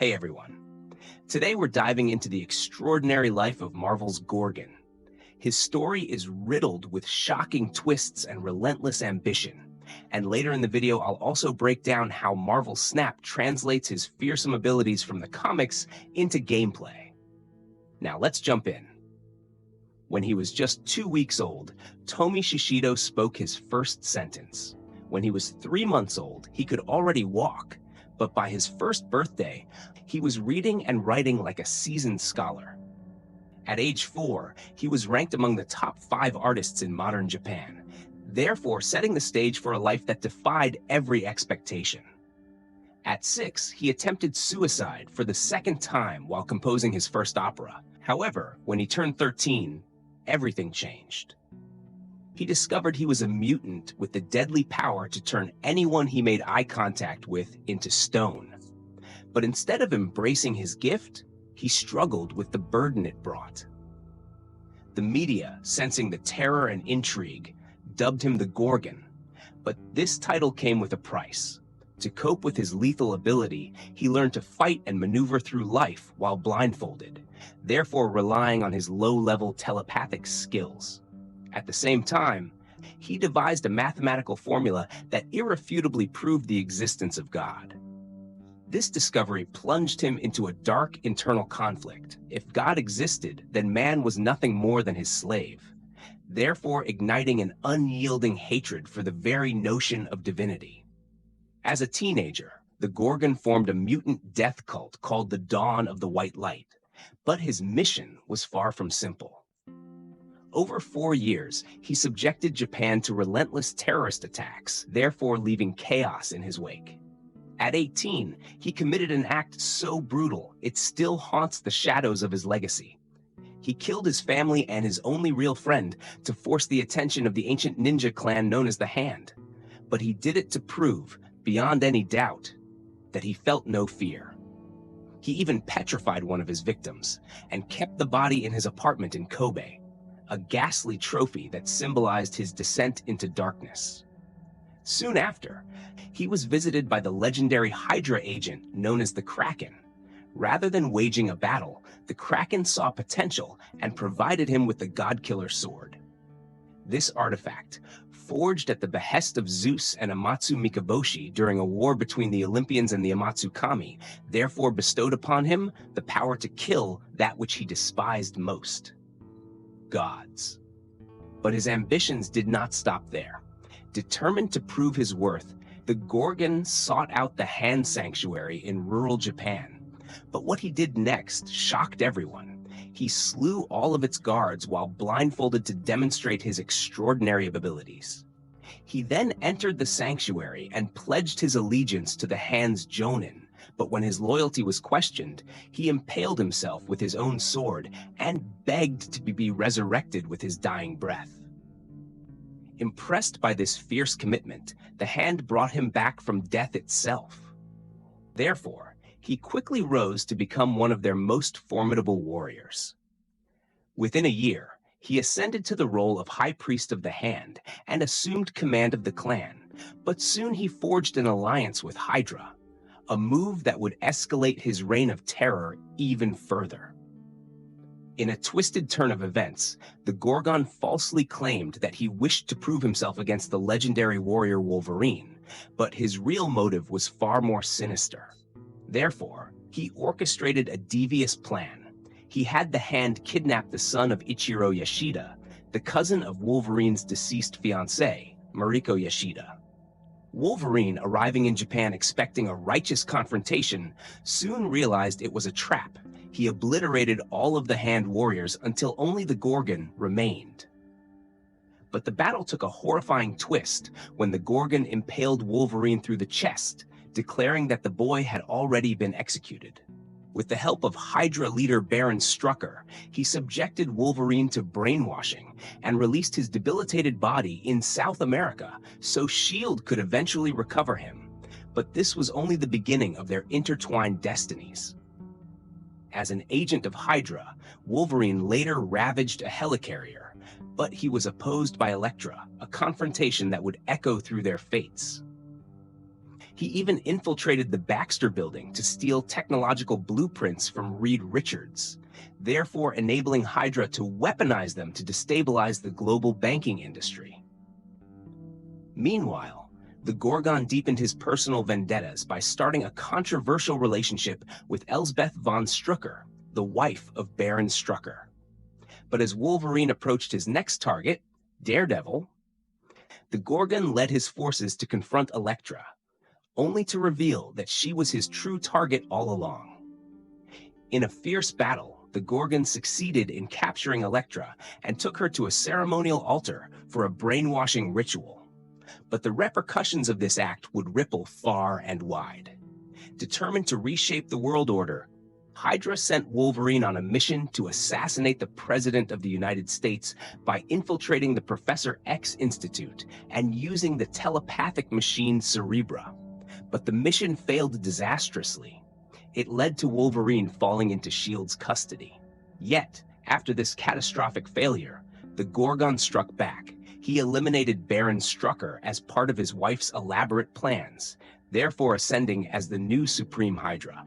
Hey everyone. Today we're diving into the extraordinary life of Marvel's Gorgon. His story is riddled with shocking twists and relentless ambition. And later in the video, I'll also break down how Marvel Snap translates his fearsome abilities from the comics into gameplay. Now let's jump in. When he was just 2 weeks old, Tomi Shishido spoke his first sentence. When he was 3 months old, he could already walk. But by his first birthday, he was reading and writing like a seasoned scholar. At age 4, he was ranked among the top 5 artists in modern Japan, therefore setting the stage for a life that defied every expectation. At 6, he attempted suicide for the second time while composing his first opera. However, when he turned 13, everything changed. He discovered he was a mutant with the deadly power to turn anyone he made eye contact with into stone. But instead of embracing his gift, he struggled with the burden it brought. The media, sensing the terror and intrigue, dubbed him the Gorgon. But this title came with a price. To cope with his lethal ability, he learned to fight and maneuver through life while blindfolded, therefore relying on his low-level telepathic skills. At the same time, he devised a mathematical formula that irrefutably proved the existence of God. This discovery plunged him into a dark internal conflict. If God existed, then man was nothing more than his slave, therefore igniting an unyielding hatred for the very notion of divinity. As a teenager, the Gorgon formed a mutant death cult called the Dawn of the White Light, but his mission was far from simple. Over 4 years, he subjected Japan to relentless terrorist attacks, therefore leaving chaos in his wake. At 18, he committed an act so brutal, it still haunts the shadows of his legacy. He killed his family and his only real friend to force the attention of the ancient ninja clan known as the Hand. But he did it to prove, beyond any doubt, that he felt no fear. He even petrified one of his victims and kept the body in his apartment in Kobe, a ghastly trophy that symbolized his descent into darkness. Soon after, he was visited by the legendary Hydra agent known as the Kraken. Rather than waging a battle, the Kraken saw potential and provided him with the God-Killer sword. This artifact, forged at the behest of Zeus and Amatsu Mikaboshi during a war between the Olympians and the Amatsu Kami, therefore bestowed upon him the power to kill that which he despised most: gods. But his ambitions did not stop there. Determined to prove his worth, the Gorgon sought out the Hand Sanctuary in rural Japan. But what he did next shocked everyone. He slew all of its guards while blindfolded to demonstrate his extraordinary abilities. He then entered the sanctuary and pledged his allegiance to the Hand's Jonin. But when his loyalty was questioned, he impaled himself with his own sword and begged to be resurrected with his dying breath. Impressed by this fierce commitment, the Hand brought him back from death itself. Therefore, he quickly rose to become one of their most formidable warriors. Within a year, he ascended to the role of High Priest of the Hand and assumed command of the clan, but soon he forged an alliance with Hydra, a move that would escalate his reign of terror even further. In a twisted turn of events, the Gorgon falsely claimed that he wished to prove himself against the legendary warrior Wolverine, but his real motive was far more sinister. Therefore, he orchestrated a devious plan. He had the Hand kidnap the son of Ichiro Yashida, the cousin of Wolverine's deceased fiancée, Mariko Yashida. Wolverine, arriving in Japan expecting a righteous confrontation, soon realized it was a trap. He obliterated all of the Hand warriors until only the Gorgon remained. But the battle took a horrifying twist when the Gorgon impaled Wolverine through the chest, declaring that the boy had already been executed. With the help of Hydra leader Baron Strucker, he subjected Wolverine to brainwashing and released his debilitated body in South America so S.H.I.E.L.D. could eventually recover him. But this was only the beginning of their intertwined destinies. As an agent of Hydra, Wolverine later ravaged a helicarrier, but he was opposed by Elektra, a confrontation that would echo through their fates. He even infiltrated the Baxter building to steal technological blueprints from Reed Richards, therefore enabling Hydra to weaponize them to destabilize the global banking industry. Meanwhile, the Gorgon deepened his personal vendettas by starting a controversial relationship with Elsbeth von Strucker, the wife of Baron Strucker. But as Wolverine approached his next target, Daredevil, the Gorgon led his forces to confront Elektra, only to reveal that she was his true target all along. In a fierce battle, the Gorgon succeeded in capturing Elektra and took her to a ceremonial altar for a brainwashing ritual. But the repercussions of this act would ripple far and wide. Determined to reshape the world order, Hydra sent Wolverine on a mission to assassinate the President of the United States by infiltrating the Professor X Institute and using the telepathic machine Cerebra. But the mission failed disastrously. It led to Wolverine falling into S.H.I.E.L.D.'s custody. Yet, after this catastrophic failure, the Gorgon struck back. He eliminated Baron Strucker as part of his wife's elaborate plans, therefore ascending as the new Supreme Hydra.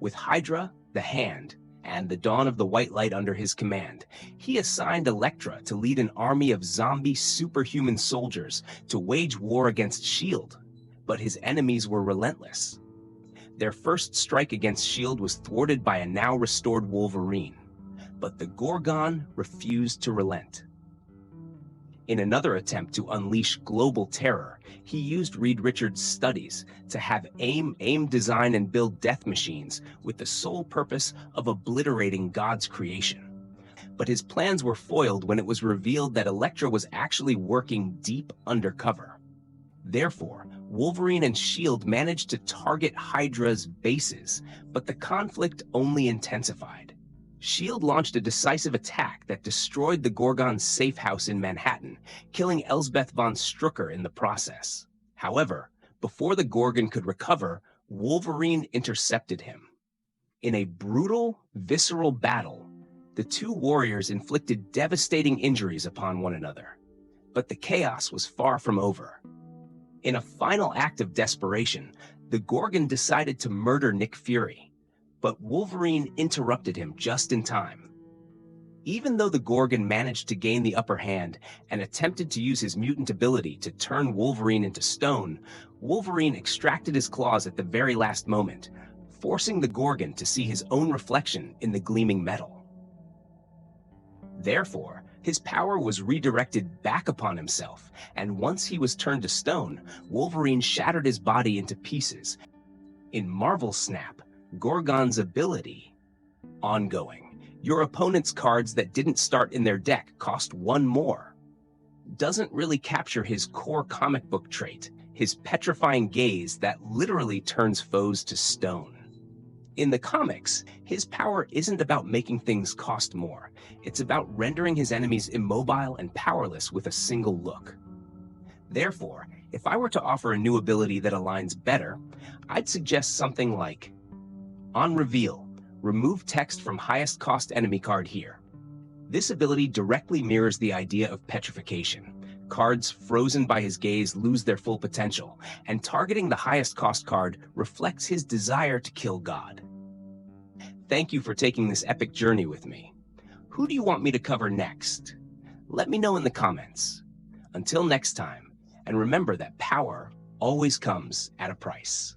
With Hydra, the Hand, and the dawn of the White Light under his command, he assigned Elektra to lead an army of zombie superhuman soldiers to wage war against S.H.I.E.L.D., but his enemies were relentless. Their first strike against S.H.I.E.L.D. was thwarted by a now restored Wolverine, but the Gorgon refused to relent. In another attempt to unleash global terror, he used Reed Richards' studies to have AIM design and build death machines with the sole purpose of obliterating God's creation. But his plans were foiled when it was revealed that Elektra was actually working deep undercover. Therefore, Wolverine and S.H.I.E.L.D. managed to target Hydra's bases, but the conflict only intensified. S.H.I.E.L.D. launched a decisive attack that destroyed the Gorgon's safe house in Manhattan, killing Elsbeth von Strucker in the process. However, before the Gorgon could recover, Wolverine intercepted him. In a brutal, visceral battle, the two warriors inflicted devastating injuries upon one another. But the chaos was far from over. In a final act of desperation, the Gorgon decided to murder Nick Fury, but Wolverine interrupted him just in time. Even though the Gorgon managed to gain the upper hand and attempted to use his mutant ability to turn Wolverine into stone, Wolverine extracted his claws at the very last moment, forcing the Gorgon to see his own reflection in the gleaming metal. Therefore, his power was redirected back upon himself, and once he was turned to stone, Wolverine shattered his body into pieces. In Marvel Snap, Gorgon's ability, Ongoing. Your opponent's cards that didn't start in their deck cost one more. Doesn't really capture his core comic book trait, his petrifying gaze that literally turns foes to stone. In the comics, his power isn't about making things cost more. It's about rendering his enemies immobile and powerless with a single look. Therefore, if I were to offer a new ability that aligns better, I'd suggest something like, on reveal, remove text from highest cost enemy card here. This ability directly mirrors the idea of petrification. Cards frozen by his gaze lose their full potential, and targeting the highest cost card reflects his desire to kill God. Thank you for taking this epic journey with me. Who do you want me to cover next? Let me know in the comments. Until next time, and remember that power always comes at a price.